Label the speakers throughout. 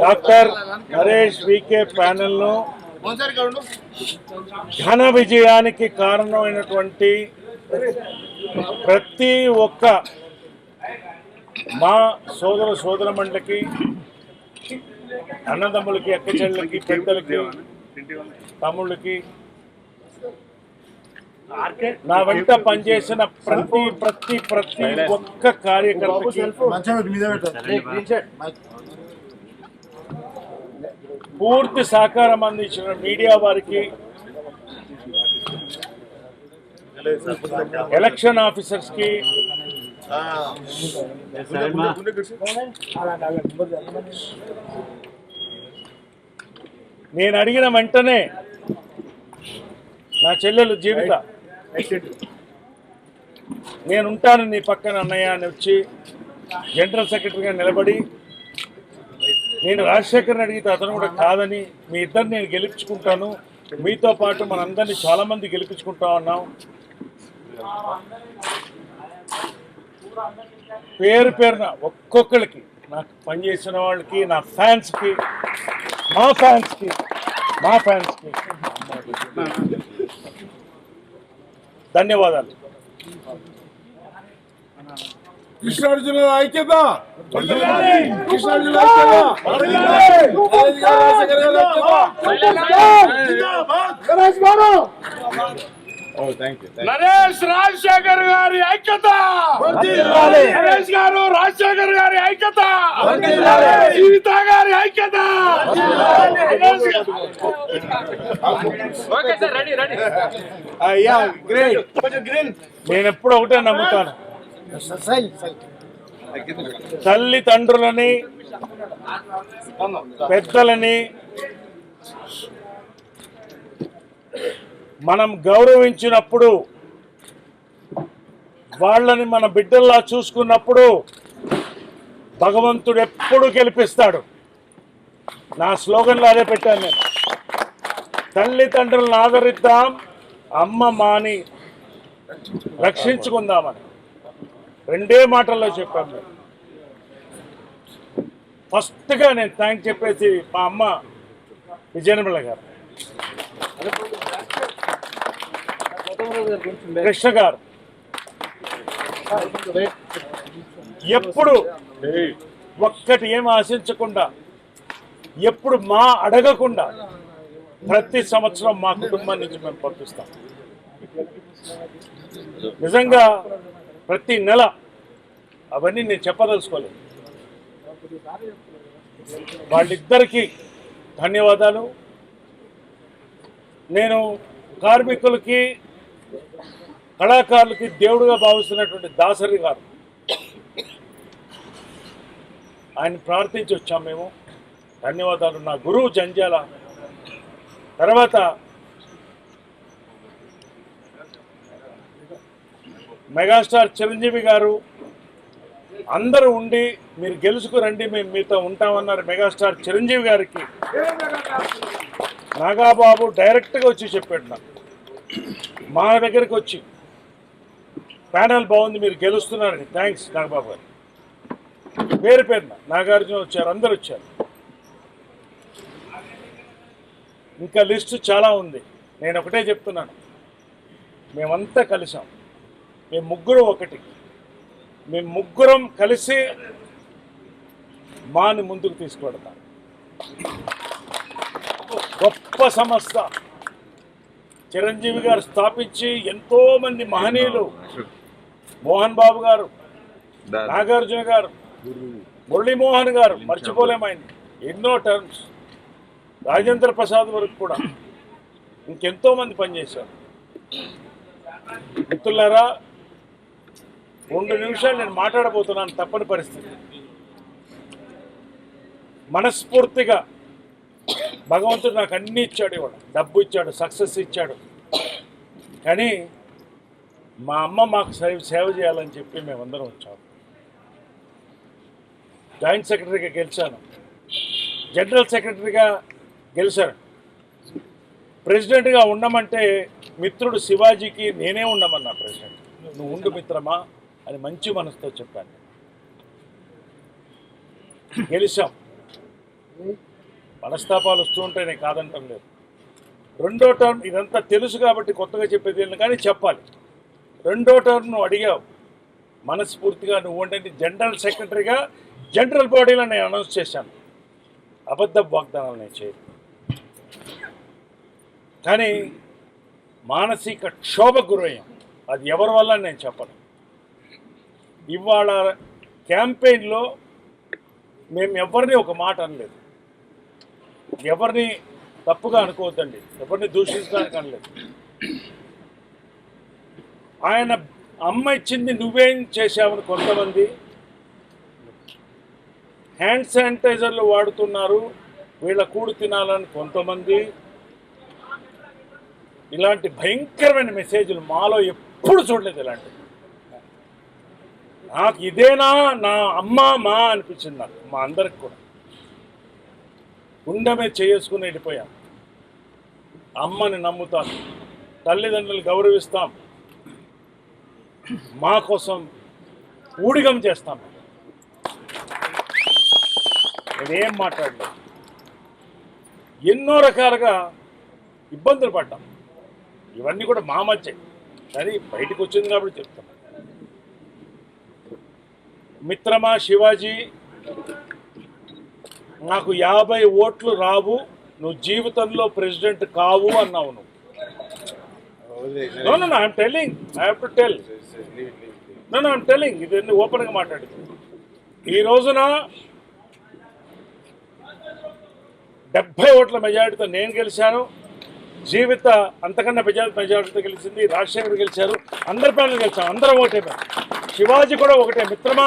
Speaker 1: Doctor Naresh VK ప్యానెల్ను ఘన విజయానికి కారణమైనటువంటి ప్రతి ఒక్క మా సోదరమండలికి, అన్నదమ్ములకి, అక్కచెల్లెలకి, పెద్దలకి, తమ్ముళ్ళకి, నా వెంట పనిచేసిన ప్రతి ఒక్క కార్యకర్తకి పూర్తి సహకారం అందించిన మీడియా వారికి, ఎలక్షన్ ఆఫీసర్స్ కి, నేను అడిగిన వెంటనే నా చెల్లెలు జీవిత నేనుంటాను నీ పక్కన అన్నయ్య అని వచ్చి జనరల్ సెక్రటరీగా నిలబడి, నేను రాజశేఖర్ని అడిగితే అతను కూడా కాదని, మీ ఇద్దరిని నేను గెలిపించుకుంటాను, మీతో పాటు మనందరినీ చాలామంది గెలిపించుకుంటా ఉన్నాం. పేరున ఒక్కొక్కరికి, నాకు పనిచేసిన వాళ్ళకి, నా ఫ్యాన్స్కి, మా ఫ్యాన్స్కి ధన్యవాదాలు.
Speaker 2: కృష్ణా జిల్లా ఐక్యత, కృష్ణా జిల్లా నరేష్ రాజశేఖర్ గారి ఐక్యత, నరేష్ గారు రాజశేఖర్ గారి ఐక్యత, జీవిత గారి ఐక్యత.
Speaker 1: నేను ఎప్పుడు ఒకటే నమ్ముతాను, తల్లిదండ్రులని, పెద్దలని మనం గౌరవించినప్పుడు, వాళ్ళని మన బిడ్డల్లా చూసుకున్నప్పుడు భగవంతుడు ఎప్పుడు గెలిపిస్తాడు. నా స్లోగన్లో అదే పెట్టాను నేను. తల్లిదండ్రులను ఆదరిద్దాం, అమ్మ మాని రక్షించుకుందామని రెండే మాటల్లో చెప్పాను నేను. ఫస్ట్గా నేను థ్యాంక్ చెప్పేసి మా అమ్మ విజయనిర్మల గారు, కృష్ణ గారు, ఎప్పుడు ఒక్కటి ఏం ఆశించకుండా, ఎప్పుడు మా అడగకుండా ప్రతి సంవత్సరం మా కుటుంబం నుంచి మేము పంపిస్తాం. నిజంగా ప్రతి నెల అవన్నీ నేను చెప్పదలుచుకోలేదు. వాళ్ళిద్దరికీ ధన్యవాదాలు. నేను కార్మికులకి, కళాకారులకి దేవుడుగా భావిస్తున్నటువంటి దాసరి గారు, ఆయన ప్రార్థించి వచ్చాం మేము. ధన్యవాదాలు. నా గురువు జంజాల, తర్వాత మెగాస్టార్ చిరంజీవి గారు అందరూ ఉండి మీరు గెలుచుకురండి, మేము మీతో ఉంటామన్నారు. మెగాస్టార్ చిరంజీవి గారికి నాగాబాబు డైరెక్ట్గా వచ్చి చెప్పాడు, నాకు మా దగ్గరికి వచ్చి ప్యానల్ బాగుంది, మీరు గెలుస్తున్నారని. థ్యాంక్స్ నాగబాబు గారు. పేరున నాగార్జున వచ్చారు, అందరు వచ్చారు. ఇంకా లిస్టు చాలా ఉంది. నేను ఒకటే చెప్తున్నాను, మేమంతా కలిసాం, మేము ముగ్గురం ఒకటి, మేము ముగ్గురం కలిసి మాని ముందుకు తీసుకువెడతాం. గొప్ప సంస్థ చిరంజీవి గారు స్థాపించి ఎంతోమంది మహనీయులు, మోహన్ బాబు గారు, నాగార్జున గారు, మురళీమోహన్ గారు, మర్చిపోలేమైంది, ఎన్నో టర్మ్స్, రాజేంద్ర ప్రసాద్ వరకు కూడా ఇంకెంతోమంది పనిచేశారు. మిత్రులారా, 2 నిమిషాలు నేను మాట్లాడబోతున్నాను, తప్పని పరిస్థితి. మనస్ఫూర్తిగా భగవంతుడు నాకు అన్నీ ఇచ్చాడు, ఇవాళ డబ్బు ఇచ్చాడు, సక్సెస్ ఇచ్చాడు. కానీ మా అమ్మ మాకు సేవ చేయాలని చెప్పి మేమందరం వచ్చాము. జాయింట్ సెక్రటరీగా గెలిచాను, జనరల్ సెక్రటరీగా గెలిచాను. ప్రెసిడెంట్గా ఉండమంటే మిత్రుడు శివాజీకి నేనే ఉండమన్నా. ప్రెసిడెంట్ నువ్వు ఉండు మిత్రమా అని మంచి మనసుతో చెప్పాను. గెలిచాం. మనస్తాపాలు వస్తూ ఉంటాయి, నేను కాదంటాం లేదు. రెండో టర్మ్ ఇదంతా తెలుసు కాబట్టి కొత్తగా చెప్పేది ఏం కానీ చెప్పాలి. రెండో టర్మ్ నువ్వు అడిగావు, మనస్ఫూర్తిగా నువ్వు అంటే జనరల్ సెక్రటరీగా జనరల్ బాడీలో నేను అనౌన్స్ చేశాను. అబద్ధ వాగ్దానాలు నేను చేయను. కానీ మానసిక క్షోభకు గురయ్యాం. అది ఎవరి వల్ల నేను చెప్పను. ఇవాళ క్యాంపెయిన్లో మేము ఎవరిని ఒక మాట అనలేదు. ఎవరిని తప్పుగా అనుకోవద్దండి, ఎవరిని దూషించడానికి అనలేదు. ఆయన అమ్మ ఇచ్చింది నువ్వేం చేశావని కొంతమంది, హ్యాండ్ శానిటైజర్లు వాడుతున్నారు వీళ్ళ కూడు తినాలని కొంతమంది, ఇలాంటి భయంకరమైన మెసేజ్లు మాలో ఎప్పుడు చూడలేదు. ఇలాంటివి నాకు ఇదేనా నా అమ్మ మా అనిపించింది. నాకు మా అందరికి కూడా గుండె మీద చేసుకుని వెళ్ళిపోయాం. అమ్మని నమ్ముతాం, తల్లిదండ్రులు గౌరవిస్తాం, మా కోసం ఊడిగం చేస్తాం. నేనేం మాట్లాడలేదు. ఎన్నో రకాలుగా ఇబ్బందులు పడ్డాం. ఇవన్నీ కూడా మా మధ్య, కానీ బయటకు వచ్చింది కాబట్టి చెప్తాను. మిత్రమా శివాజీ, నాకు 50 ఓట్లు రావు, నువ్వు జీవితంలో ప్రెసిడెంట్ కావు అన్నావు నువ్వు. No I'm telling, I have to tell. No I'm telling, ఇది ఓపెన్గా మాట్లాడింది. ఈ రోజున 70 ఓట్ల మెజారిటీతో నేను గెలిచాను. జీవిత అంతకన్నా మెజారిటీతో గెలిచింది రాజశేఖర్ గెలిచారు. అందరి ప్యానల్ గెలిచాం, అందరం ఒకటే. శివాజీ కూడా ఒకటే. మిత్రమా,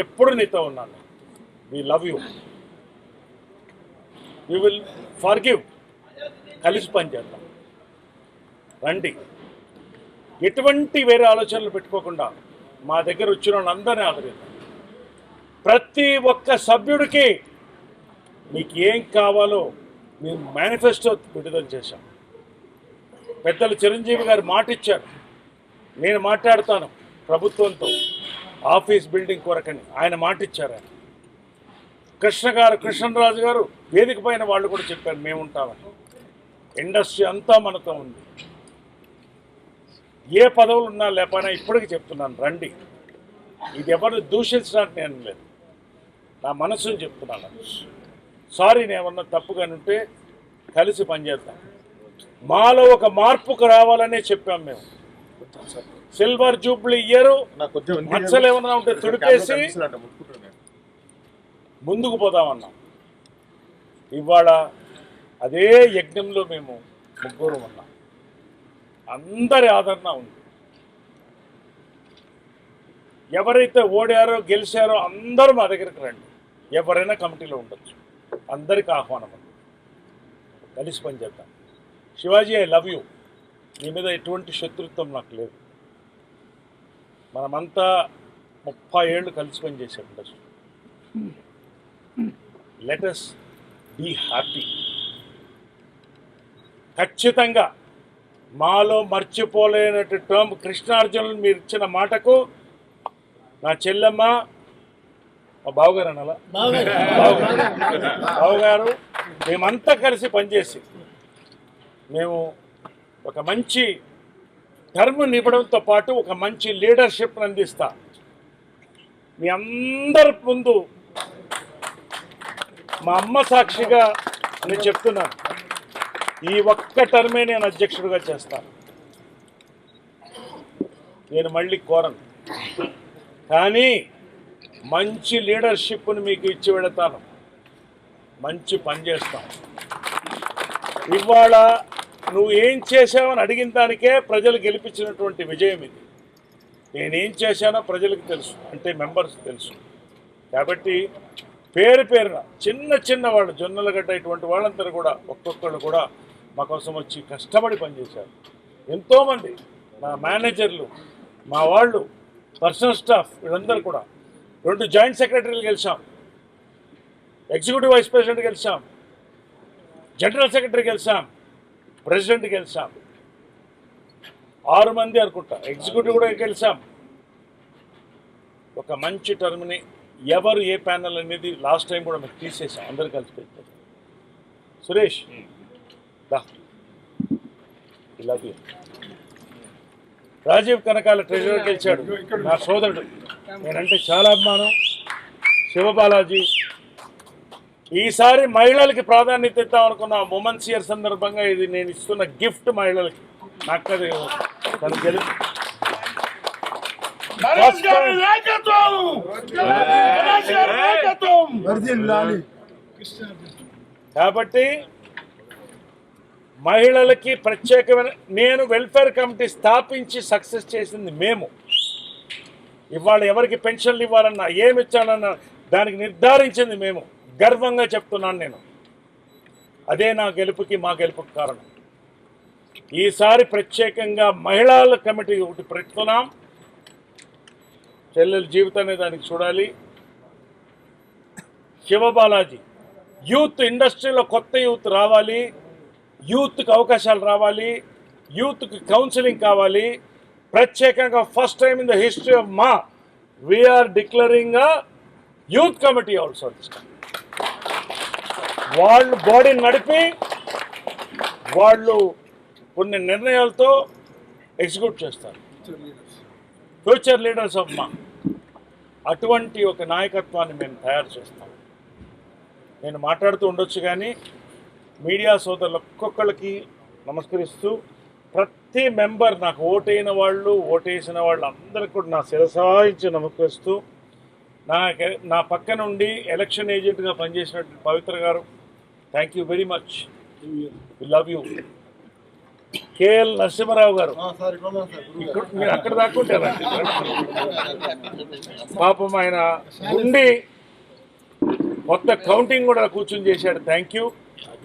Speaker 1: ఎప్పుడు నీతో ఉన్నాను. We love you, we will forgive. కలిసి పనిచేద్దాం, రండి. ఎటువంటి వేరే ఆలోచనలు పెట్టుకోకుండా మా దగ్గర వచ్చిన వాళ్ళందరినీ ఆదరిద్దాం. ప్రతి ఒక్క సభ్యుడికి మీకు ఏం కావాలో మేము మేనిఫెస్టో విడుదల చేశాం. పెద్దలు చిరంజీవి గారు మాట ఇచ్చారు, నేను మాట్లాడతాను ప్రభుత్వంతో ఆఫీస్ బిల్డింగ్ కొరకని ఆయన మాట ఇచ్చారు. ఆయన కృష్ణరాజు గారు వేదిక పైన వాళ్ళు కూడా చెప్పారు మేము ఉంటామని. ఇండస్ట్రీ అంతా మనతో ఉంది. ఏ పదవులు ఉన్నా లేకపోయినా ఇప్పటికీ చెప్తున్నాను, రండి. ఇది ఎవరు దూషించడానికి నేను లేదు, నా మనసుని చెప్తున్నాను. సారీ, నేను ఏమన్నా తప్పుగా ఉంటే కలిసి పనిచేద్దాం. మాలో ఒక మార్పుకు రావాలనే చెప్పాం మేము. సిల్వర్ జూబ్లీ ఇయర్ మచ్చలు ఏమన్నా ఉంటే తుడిపేసి ముందుకు పోదామన్నాం. ఇవాళ అదే యజ్ఞంలో మేము ముగ్గురు ఉన్నాం. అందరి ఆదరణ ఉంది. ఎవరైతే ఓడారో గెలిచారో అందరూ మా దగ్గరికి రండి. ఎవరైనా కమిటీలో ఉండొచ్చు, అందరికి ఆహ్వానం ఉంది. కలిసి పనిచేద్దాం. Shivaji, I love you. నీ మీద ఎటువంటి శత్రుత్వం నాకు లేదు. మనమంతా 30 ఏళ్ళు కలిసి పనిచేసాం industry. Let us be happy. ఖచ్చితంగా మాలో మర్చిపోలేనట్టు టర్మ్ కృష్ణార్జునులు మీరు ఇచ్చిన మాటకు నా చెల్లెమ్మ, మా బావగారు అనాలా, బావగారు, మేమంతా కలిసి పనిచేసి మేము ఒక మంచి టర్మ్ ఇవ్వడంతో పాటు ఒక మంచి లీడర్షిప్ అందిస్తా. మీ అందరి ముందు మా అమ్మ సాక్షిగా నేను చెప్తున్నాను, ఈ ఒక్క టర్మే నేను అధ్యక్షుడిగా చేస్తాను. నేను మళ్ళీ కోరను, కానీ మంచి లీడర్షిప్ని మీకు ఇచ్చి వెళతాను. మంచి పని చేస్తాను. ఇవాళ నువ్వు ఏం చేసావని అడిగిన దానికే ప్రజలు గెలిపించినటువంటి విజయం ఇది. నేనేం చేశానో ప్రజలకు తెలుసు, అంటే మెంబర్స్ తెలుసు. కాబట్టి పేరున చిన్న వాళ్ళు, జొన్నలగడ్డ ఇటువంటి వాళ్ళందరూ కూడా ఒక్కొక్కళ్ళు కూడా మా కోసం వచ్చి కష్టపడి పనిచేశారు. ఎంతోమంది మా మేనేజర్లు, మా వాళ్ళు, పర్సనల్ స్టాఫ్, వీళ్ళందరూ కూడా. 2 జాయింట్ సెక్రటరీలు గెలిచాం, ఎగ్జిక్యూటివ్ వైస్ ప్రెసిడెంట్ గెలిచాం, జనరల్ సెక్రటరీ గెలిచాం, ప్రెసిడెంట్ గెలిచాం. 6 మంది అనుకుంటా ఎగ్జిక్యూటివ్ కూడా గెలిచాం. ఒక మంచి టర్మ్ని ఎవరు ఏ ప్యానల్ అనేది లాస్ట్ టైం కూడా మేము తీసేసాం, అందరు కలిసి పెట్టారు. సురేష్ దా love you. Rajeev Kanakala treasurer గెలిచాడు, నా సోదరుడు, నేనంటే చాలా అభిమానం. శివబాలాజీ, ఈసారి మహిళలకి ప్రాధాన్యత ఇద్దాం అనుకున్న ఉమెన్స్ ఇయర్ సందర్భంగా ఇది నేను ఇస్తున్న గిఫ్ట్ మహిళలకి. నాకు అది తను గెలుపు.
Speaker 2: నరేష్ గారి నాయకత్వం, నరేష్ గారి నాయకత్వం.
Speaker 1: కాబట్టి మహిళలకి ప్రత్యేకమైన, నేను వెల్ఫేర్ కమిటీ స్థాపించి సక్సెస్ చేసింది మేము. ఇవాళ ఎవరికి పెన్షన్లు ఇవ్వాలన్నా ఏమి ఇచ్చానన్నా దానికి నిర్ధారించింది మేము. గర్వంగా చెప్తున్నాను నేను. అదే నా గెలుపుకి, మా గెలుపుకి కారణం. ఈసారి ప్రత్యేకంగా మహిళల కమిటీ ఒకటి పెట్టుకున్నాం. చెల్లెల జీవితాన్ని దానికి చూడాలి. శివబాలాజీ, యూత్ ఇండస్ట్రీలో కొత్త యూత్ రావాలి, యూత్కి అవకాశాలు రావాలి, యూత్కి కౌన్సిలింగ్ కావాలి. ప్రత్యేకంగా first time in the history of మా we are declaring a youth committee also. వాళ్ళు బాడీని నడిపి వాళ్ళు కొన్ని నిర్ణయాలతో ఎగ్జిక్యూట్ చేస్తారు. ఫ్యూచర్ లీడర్స్ ఆఫ్ మా, అటువంటి ఒక నాయకత్వాన్ని మేము తయారు చేస్తాం. నేను మాట్లాడుతూ ఉండొచ్చు కానీ మీడియా సోదరులు ఒక్కొక్కరికి నమస్కరిస్తూ, ప్రతి మెంబర్, నాకు ఓటైన వాళ్ళు, ఓటేసిన వాళ్ళు అందరికీ కూడా నా శిరసాయించి నమస్కరిస్తూ, నా పక్క నుండి ఎలక్షన్ ఏజెంట్గా పనిచేసినటువంటి పవిత్ర గారు, thank you very much, we love you. K L Narasimharao గారు, మీరు అక్కడ దాక్కుంటారా పాపం, ఆయన ఉండి మొత్తం కౌంటింగ్ కూడా కూర్చొని చేశాడు, thank you.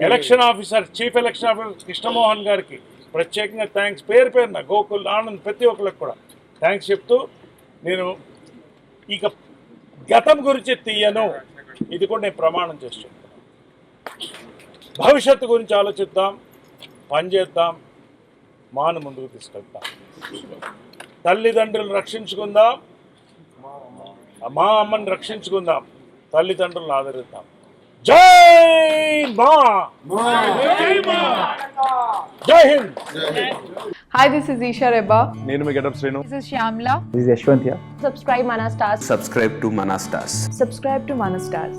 Speaker 1: Election officer, chief election officer Krishnamohan గారికి ప్రత్యేకంగా థ్యాంక్స్, పేరు పేరున గోకుల్, ఆనంద్, ప్రతి ఒక్కరికి కూడా థ్యాంక్స్ చెప్తూ, నేను ఇక గతం గురించి తీయను, ఇది కూడా నేను ప్రమాణం చేస్తున్నాను. భవిష్యత్తు గురించి ఆలోచిద్దాం, పనిచేద్దాం, మాను ముందుకు తీసుకెళ్తాం. తల్లిదండ్రులను రక్షించుకుందాం, మా అమ్మని రక్షించుకుందాం, తల్లిదండ్రులను ఆదరిద్దాం. జై మా, జై Hind.
Speaker 3: Hi, this is Isha Reba.
Speaker 4: నేను మీ getup Srinu.
Speaker 3: This is Shyamla.
Speaker 5: This is Yashwant here.
Speaker 6: Subscribe Mana Stars.
Speaker 7: Subscribe to Mana Stars.
Speaker 6: Subscribe to Mana Stars.